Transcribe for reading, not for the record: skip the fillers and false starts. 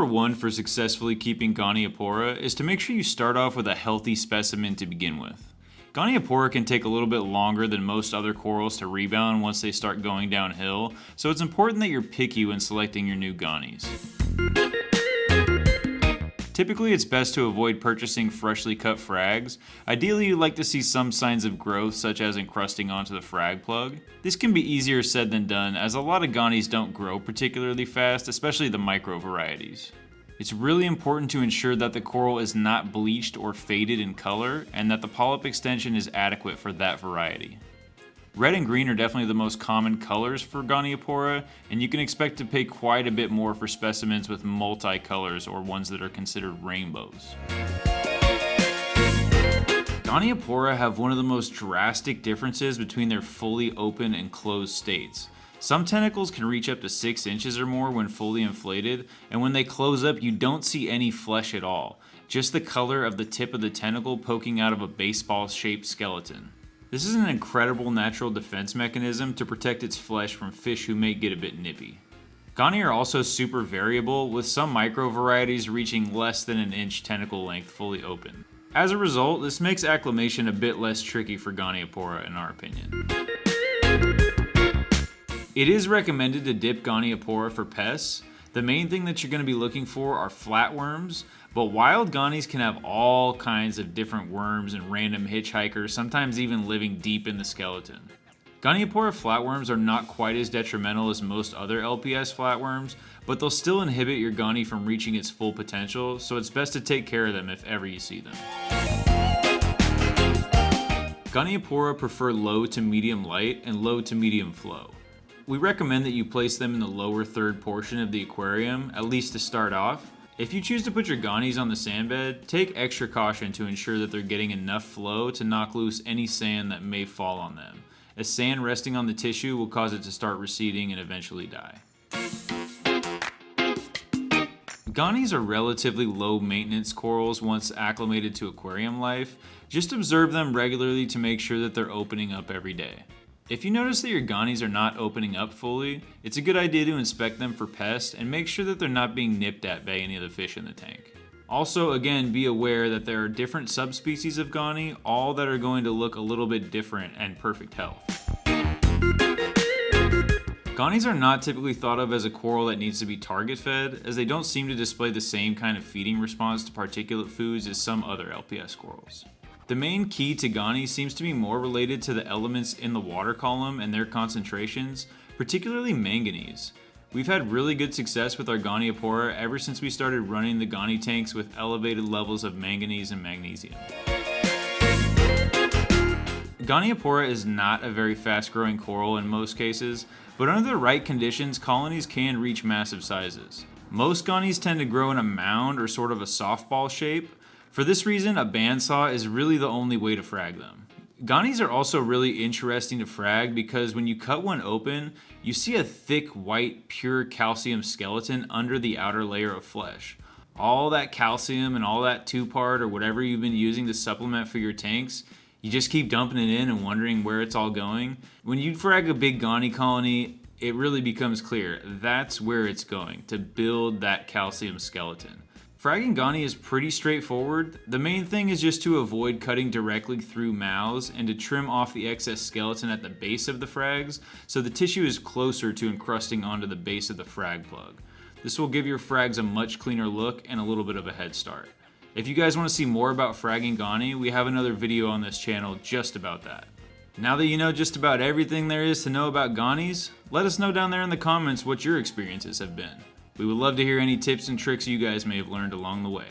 number one for successfully keeping Goniopora is to make sure you start off with a healthy specimen to begin with. Goniopora can take a little bit longer than most other corals to rebound once they start going downhill, so it's important that you're picky when selecting your new Gonies. Typically, it's best to avoid purchasing freshly cut frags. Ideally, you'd like to see some signs of growth, such as encrusting onto the frag plug. This can be easier said than done, as a lot of Gonies don't grow particularly fast, especially the micro varieties. It's really important to ensure that the coral is not bleached or faded in color, and that the polyp extension is adequate for that variety. Red and green are definitely the most common colors for Goniopora, and you can expect to pay quite a bit more for specimens with multi-colors or ones that are considered rainbows. Goniopora have one of the most drastic differences between their fully open and closed states. Some tentacles can reach up to 6 inches or more when fully inflated, and when they close up you don't see any flesh at all, just the color of the tip of the tentacle poking out of a baseball-shaped skeleton. This is an incredible natural defense mechanism to protect its flesh from fish who may get a bit nippy. Goni are also super variable, with some micro varieties reaching less than an inch tentacle length fully open. As a result, this makes acclimation a bit less tricky for Goniopora in our opinion. It is recommended to dip Goniopora for pests. The main thing that you're going to be looking for are flatworms, but wild Gonies can have all kinds of different worms and random hitchhikers, sometimes even living deep in the skeleton. Goniopora flatworms are not quite as detrimental as most other LPS flatworms, but they'll still inhibit your Goni from reaching its full potential, so it's best to take care of them if ever you see them. Goniopora prefer low to medium light and low to medium flow. We recommend that you place them in the lower third portion of the aquarium, at least to start off. If you choose to put your Gonies on the sand bed, take extra caution to ensure that they're getting enough flow to knock loose any sand that may fall on them, as sand resting on the tissue will cause it to start receding and eventually die. Gonies are relatively low maintenance corals once acclimated to aquarium life. Just observe them regularly to make sure that they're opening up every day. If you notice that your Gonies are not opening up fully, it's a good idea to inspect them for pests and make sure that they're not being nipped at by any of the fish in the tank. Also, again, be aware that there are different subspecies of Goni, all that are going to look a little bit different and perfect health. Gonies are not typically thought of as a coral that needs to be target fed, as they don't seem to display the same kind of feeding response to particulate foods as some other LPS corals. The main key to Goni seems to be more related to the elements in the water column and their concentrations, particularly manganese. We've had really good success with our Goniopora ever since we started running the Goni tanks with elevated levels of manganese and magnesium. Goniopora is not a very fast-growing coral in most cases, but under the right conditions, colonies can reach massive sizes. Most Gonies tend to grow in a mound or sort of a softball shape. For this reason, a bandsaw is really the only way to frag them. Gonies are also really interesting to frag because when you cut one open, you see a thick, white, pure calcium skeleton under the outer layer of flesh. All that calcium and all that 2-part or whatever you've been using to supplement for your tanks, you just keep dumping it in and wondering where it's all going. When you frag a big Goni colony, it really becomes clear that's where it's going, to build that calcium skeleton. Fragging Goni is pretty straightforward. The main thing is just to avoid cutting directly through mouths and to trim off the excess skeleton at the base of the frags so the tissue is closer to encrusting onto the base of the frag plug. This will give your frags a much cleaner look and a little bit of a head start. If you guys want to see more about fragging Goni, we have another video on this channel just about that. Now that you know just about everything there is to know about Gonies, let us know down there in the comments what your experiences have been. We would love to hear any tips and tricks you guys may have learned along the way.